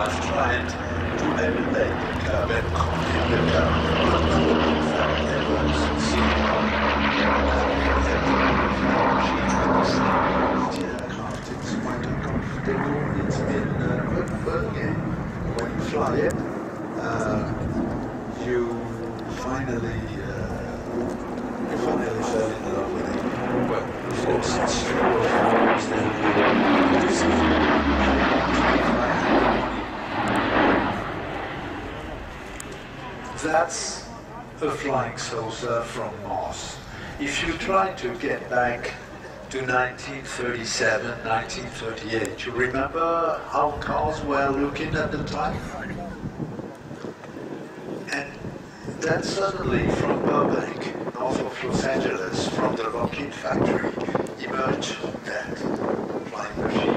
I've tried to emulate the curve and copy the curve, but not in fact ever succeed. It's quite uncomfortable. It's been good fun game. When you fly it, you finally fell in love with it. Well, of course, it's true of almost That's a flying saucer from Mars. If you try to get back to 1937, 1938, you remember how cars were looking at the time? And then suddenly from Burbank, north of Los Angeles, from the Lockheed factory, emerged that flying machine.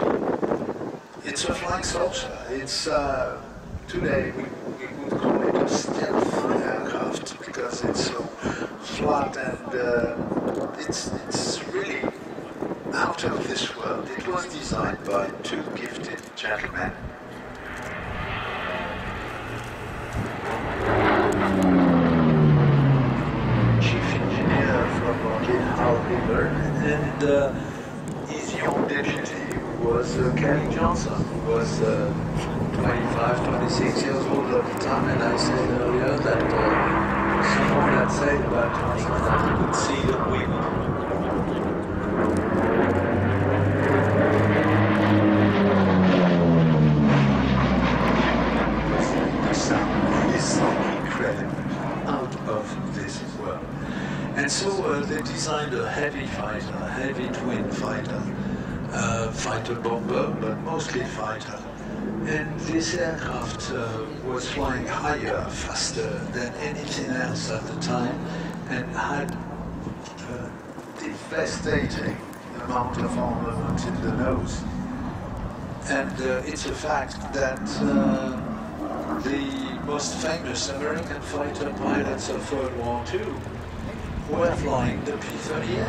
It's a flying saucer. It's, today we would call it a stealth aircraft because it's so flat and it's really out of this world. It was designed by two gifted gentlemen. Chief engineer from Lockheed, and his young deputy was Kelly Johnson, who was 25, 26 years old at the time, and I said earlier that someone had said about Johnson that he could see the wind. The sound is incredible, out of this world. And so they designed a heavy fighter, a heavy twin fighter, fighter bomber, but mostly fighter. And this aircraft was flying higher, faster than anything else at the time, and had a devastating amount of armament in the nose. And it's a fact that the most famous American fighter pilots of World War II were flying the P-38.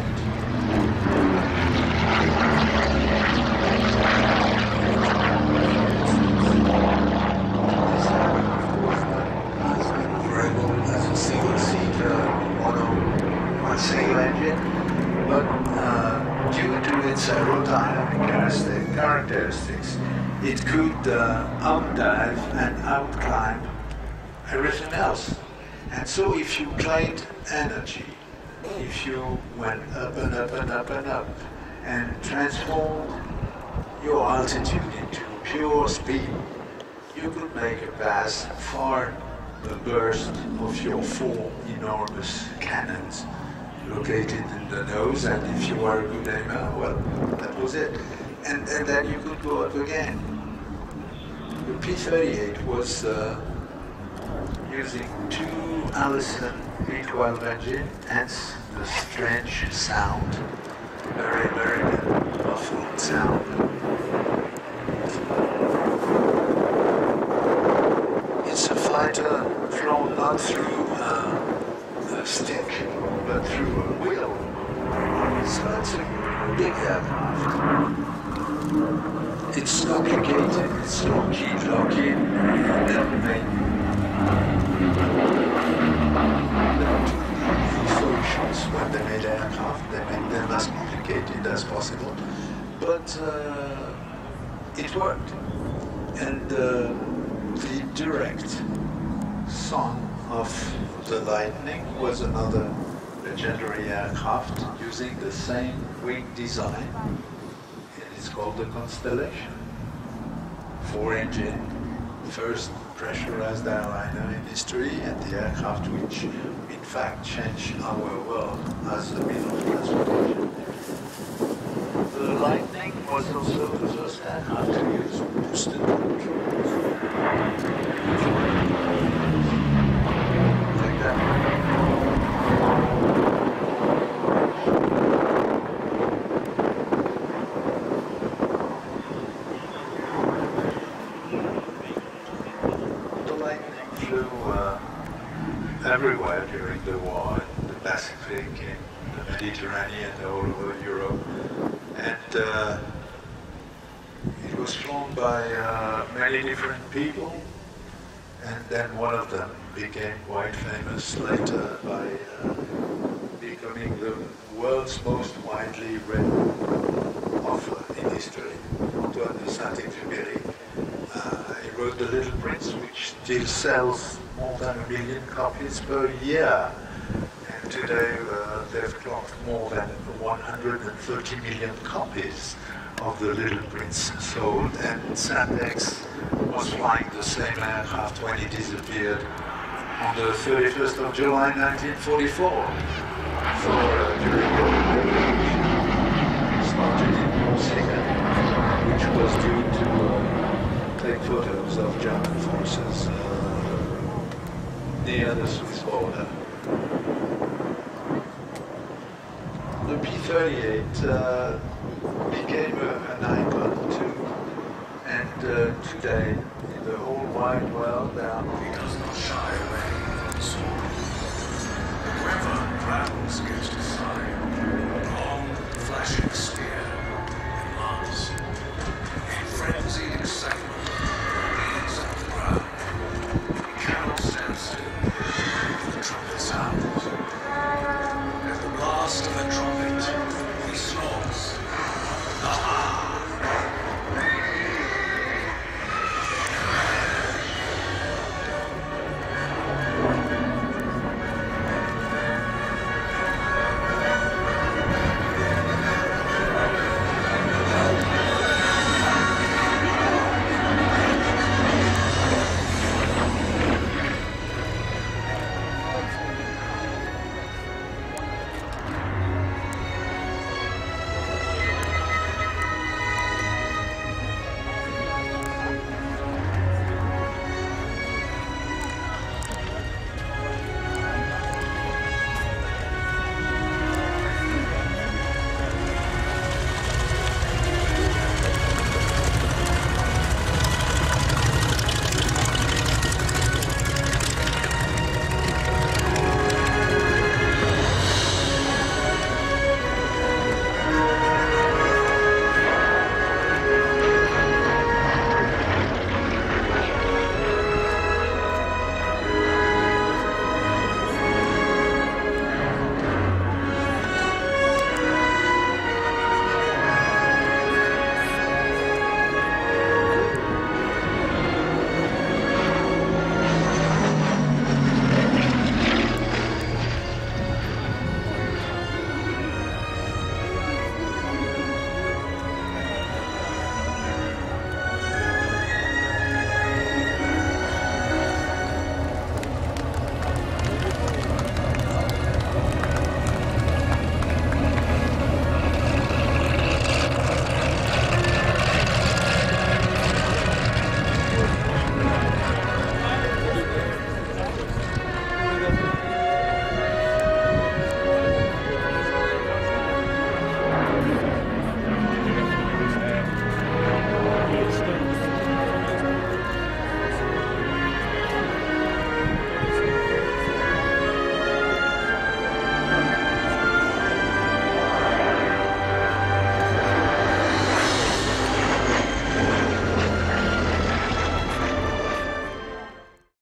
As a single seater on a single engine, but due to its aerodynamic characteristics, it could outdive and outclimb everything else. And so if you claimed energy, if you went up and up and up and up and transformed your altitude into pure speed, you could make a pass far the burst of your four enormous cannons located in the nose, and if you were a good aimer, well, that was it. And then you could go up again. The P-38 was using two Allison V12 engine, hence the strange sound, very, very muffled sound. It's a fighter flown not through a stick, but through a wheel. So it's a big aircraft. It's complicated, it's Lockheed never made solutions when they made aircraft. They made them as complicated as possible. But it worked. And the direct son of the Lightning was another legendary aircraft using the same wing design. It's called the Constellation. 4-engine, first pressurized airliner in history, and the aircraft which in fact changed our world as a means of transportation. The Lightning was also the first aircraft to use boosted controls. Like that. Everywhere during the war, in the Pacific, in the Mediterranean, all over Europe, and it was was flown by many different people, and then one of them became quite famous later by becoming the world's most widely read author in history, Antoine de Saint-Exupéry. He wrote The Little Prince, which still sells more than 1 million copies per year. And today they've clocked more than 130 million copies of The Little Prince sold, and Saint-Ex was flying the same aircraft when he disappeared on the 31st of July 1944. So during the revolution, started in Corsica, which was due to take photos of German forces near the Swiss border. The P-38 became an icon too, and today in the whole wide world he does not shy away from the sword. Whoever travels against his side, a long flashing spear